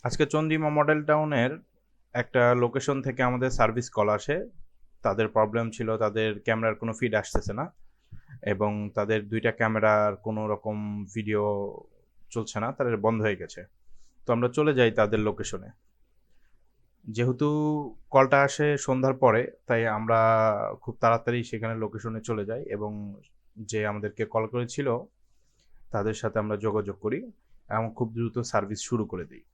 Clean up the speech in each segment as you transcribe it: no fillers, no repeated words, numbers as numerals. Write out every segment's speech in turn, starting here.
আজকে চন্দ্রিমা মডেল টাউনের একটা লোকেশন থেকে আমাদের সার্ভিস কল আসে। তাদের প্রবলেম ছিল, তাদের ক্যামেরার কোনো ফিড আসতেছে না এবং তাদের দুইটা ক্যামেরার কোনো রকম ভিডিও চলছে না, তাদের বন্ধ হয়ে গেছে। তো আমরা চলে যাই তাদের লোকেশনে। যেহেতু কলটা আসে সন্ধ্যার পরে, তাই আমরা খুব তাড়াতাড়ি সেখানে লোকেশনে চলে যাই এবং যে আমাদেরকে কল করেছিল তাদের সাথে আমরা যোগাযোগ করি এবং খুব দ্রুত সার্ভিস শুরু করে দিই।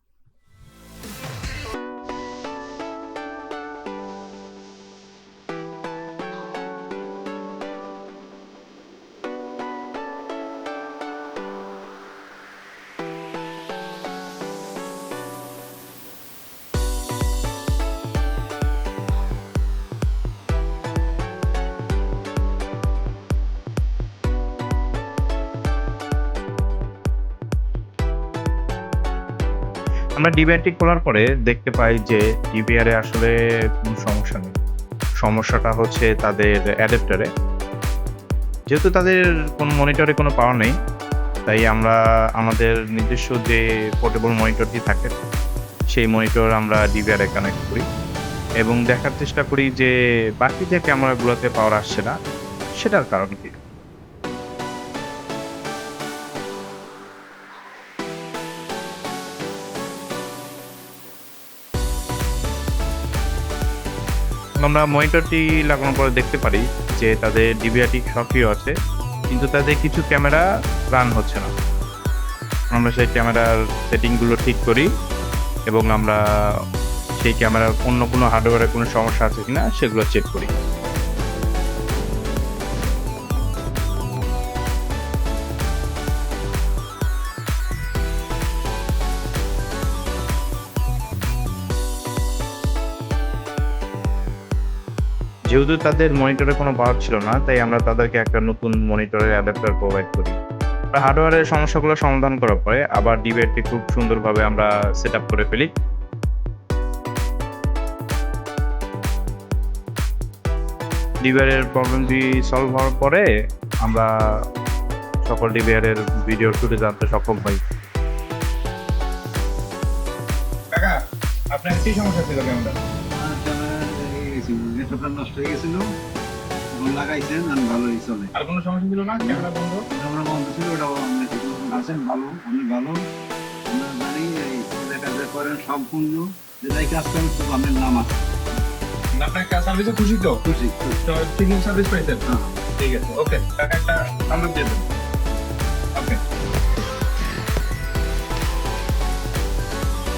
আমরা ডিভিআরটি খোলার পরে দেখতে পাই যে ডিভিআরে আসলে কোনো সমস্যা নেই। সমস্যাটা হচ্ছে তাদের অ্যাডাপ্টারে। যেহেতু তাদের কোনো মনিটরে কোনো পাওয়ার নেই, তাই আমরা আমাদের নিজস্ব যে পোর্টেবল মনিটরটি থাকে, সেই মনিটর আমরা ডিভিআরে কানেক্ট করি এবং দেখার চেষ্টা করি যে বাকি যে ক্যামেরাগুলোতে পাওয়ার আসছে না, সেটার কারণ কি? আমরা মনিটরটি লাগানোর পরে দেখতে পারি যে তাদের ডিভিআরটি সক্রিয় আছে, কিন্তু তাদের কিছু ক্যামেরা রান হচ্ছে না। আমরা সেই ক্যামেরার সেটিংগুলো ঠিক করি এবং আমরা সেই ক্যামেরার অন্য কোনো হার্ডওয়্যারে কোনো সমস্যা আছে কিনা সেগুলো চেক করি। যেহেতু তাদের মনিটরে কোনো পাওয়ার ছিল না, তাই আমরা তাদেরকে একটা নতুন মনিটরের অ্যাডাপ্টার প্রোভাইড করি। হার্ডওয়্যারের সমস্যাগুলো সমাধান করার পরে আবার ডিভিআরটি খুব সুন্দরভাবে আমরা সেটআপ করে ফেলি। ডিভিআরের প্রবলেমটি সলভ হওয়ার পরে আমরা সকল ডিভিআরের ভিডিও ফুটেজ আনতে সক্ষম হই। কাকা, আপনার কি সমস্যা ছিল ক্যামেরা? নেটওয়ার্কটা নষ্ট হয়ে গেছিল, এখন লাগাইছেন আর ভালোই চলে। আর কোনো সমস্যা ছিল না? ক্যামেরা বন্ধ? ক্যামেরা বন্ধ ছিল, ওটাও আপনি আছেন ভালো, অনেক ভালো। আমরা জানি এই যে কাজটা করেন সম্পূর্ণ যেটাই কাজ করেন খুব আপনার নাম আছে। আপনার সার্ভিসে খুশি তো? খুশি তো ঠিক সার্ভিস পাইছেন? হ্যাঁ। ঠিক আছে, ওকে। কাকা একটা নাম্বার দিয়ে দেন। ওকে।